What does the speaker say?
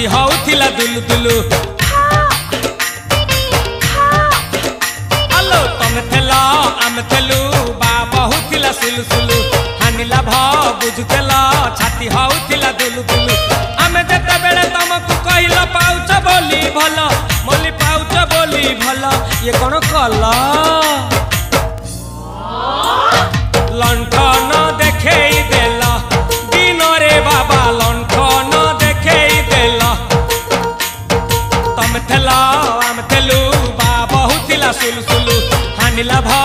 छाती होउथिला दुलु दुलु आलो तमे थेला आमे थेलु बाबा होउथिला सुलु सुलु हानिला भ बुझुतेला छाती होउथिला दुलु दुलु आमे जेते बेले तमकु कहिला पाउच बोली भला मोली पाउच बोली भला ये कोन कला लंठन देखेई देला दिन रे बाबा लंठन देखेई देला तमे थेला आमे थेलु बाबा होउथिला सुलु सुलु हानिला भ